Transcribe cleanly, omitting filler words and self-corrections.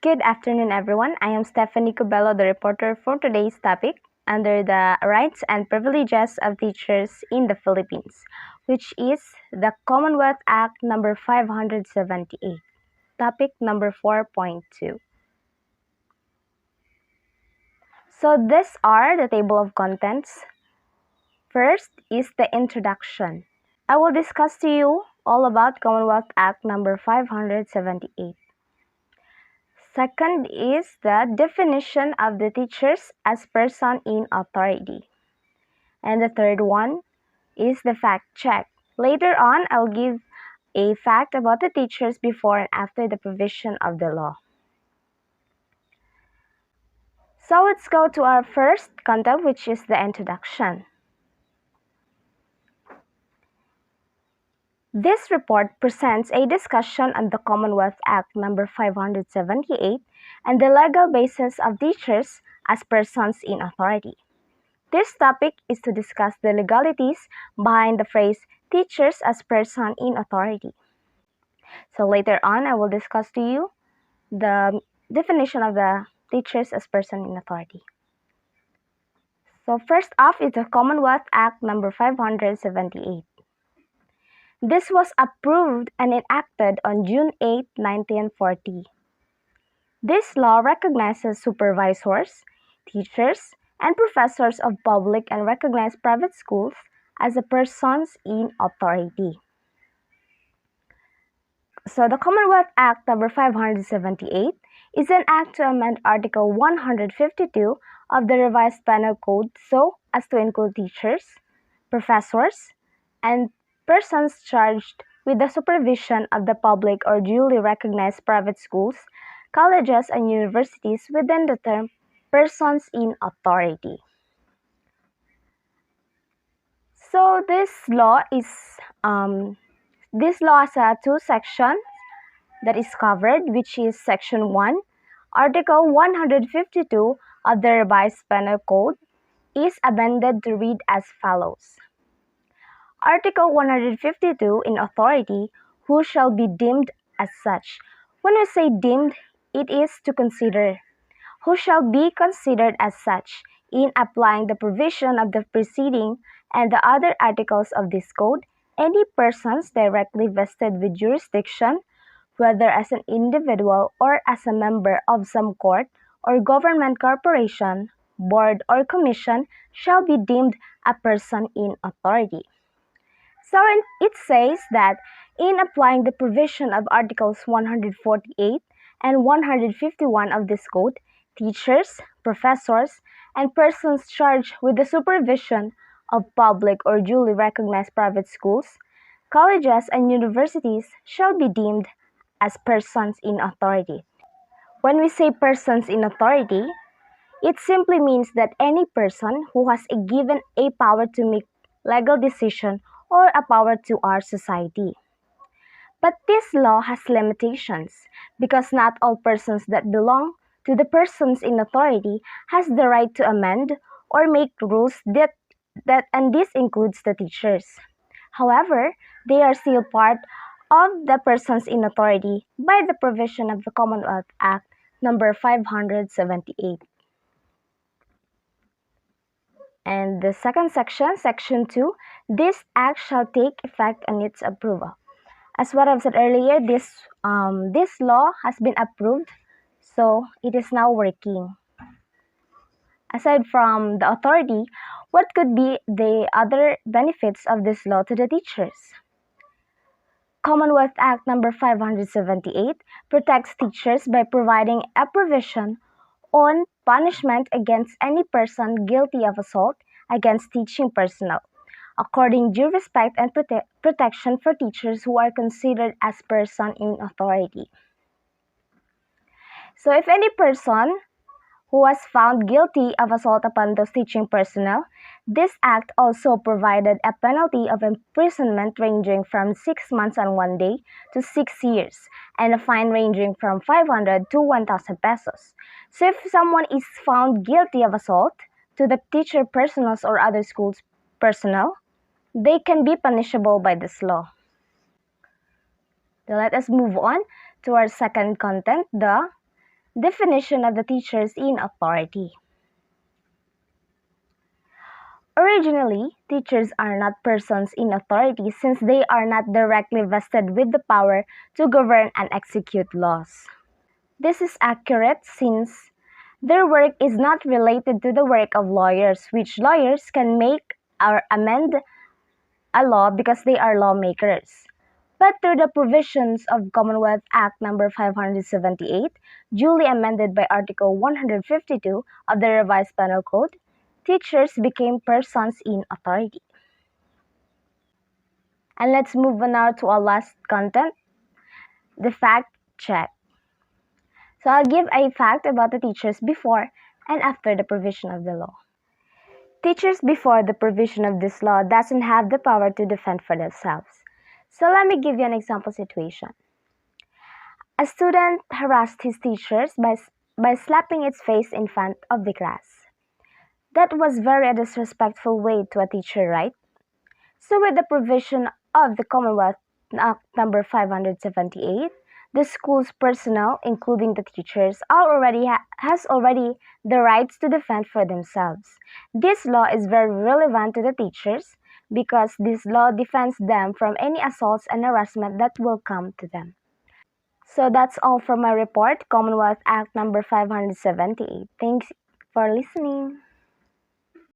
Good afternoon, everyone. I am Stephanie Cubello, the reporter for today's topic under the Rights and Privileges of Teachers in the Philippines, which is the Commonwealth Act number 578, topic number 4.2. So these are the table of contents. First is the introduction. I will discuss to you all about Commonwealth Act number 578. Second is the definition of the teachers as person in authority. And the third one is the fact check. Later on, I'll give a fact about the teachers before and after the provision of the law. So let's go to our first content, which is the introduction. This report presents a discussion on the Commonwealth Act number 578 and the legal basis of teachers as persons in authority. This topic is to discuss the legalities behind the phrase teachers as person in authority. So later on, I will discuss to you the definition of the teachers as person in authority. So first off is the Commonwealth Act number 578. This was approved and enacted on June 8, 1940. This law recognizes supervisors, teachers, and professors of public and recognized private schools as the persons in authority. So the Commonwealth Act number 578 is an act to amend Article 152 of the Revised Penal Code so as to include teachers, professors, and persons charged with the supervision of the public or duly recognized private schools, colleges, and universities within the term persons in authority. So this law has two sections that is covered, which is Section 1, Article 152 of the Revised Penal Code is amended to read as follows. Article 152 in authority, who shall be deemed as such. When we say deemed, it is to consider. Who shall be considered as such in applying the provision of the preceding and the other articles of this code, any persons directly vested with jurisdiction, whether as an individual or as a member of some court or government corporation, board, or commission, shall be deemed a person in authority. So it says that in applying the provision of Articles 148 and 151 of this code, teachers, professors, and persons charged with the supervision of public or duly recognized private schools, colleges, and universities shall be deemed as persons in authority. When we say persons in authority, it simply means that any person who has given a power to make legal decision or a power to our society. But this law has limitations because not all persons that belong to the persons in authority has the right to amend or make rules and this includes the teachers. However, they are still part of the persons in authority by the provision of the Commonwealth Act number 578. And the second section, Section 2, this act shall take effect on its approval. As what I've said earlier, this law has been approved, so it is now working. Aside from the authority, what could be the other benefits of this law to the teachers? Commonwealth Act number 578 protects teachers by providing a provision on punishment against any person guilty of assault against teaching personnel, according due respect and protection for teachers who are considered as person in authority. So if any person who was found guilty of assault upon those teaching personnel, this act also provided a penalty of imprisonment ranging from 6 months and 1 day to 6 years, and a fine ranging from 500 to 1,000 pesos. So if someone is found guilty of assault to the teacher personnel or other schools personnel, they can be punishable by this law. So let us move on to our second content, the Definition of the teachers in authority. Originally, teachers are not persons in authority since they are not directly vested with the power to govern and execute laws. This is accurate since their work is not related to the work of lawyers, which lawyers can make or amend a law because they are lawmakers. But through the provisions of Commonwealth Act No. 578, duly amended by Article 152 of the Revised Penal Code, teachers became persons in authority. And let's move on now to our last content, the fact check. So I'll give a fact about the teachers before and after the provision of the law. Teachers before the provision of this law doesn't have the power to defend for themselves. So let me give you an example situation. A student harassed his teachers by slapping its face in front of the class. That was very disrespectful way to a teacher, right? So with the provision of the Commonwealth Act No. 578, the school's personnel, including the teachers, has already the rights to defend for themselves. This law is very relevant to the teachers because this law defends them from any assaults and harassment that will come to them. So that's all from my report, Commonwealth Act No. 578. Thanks for listening.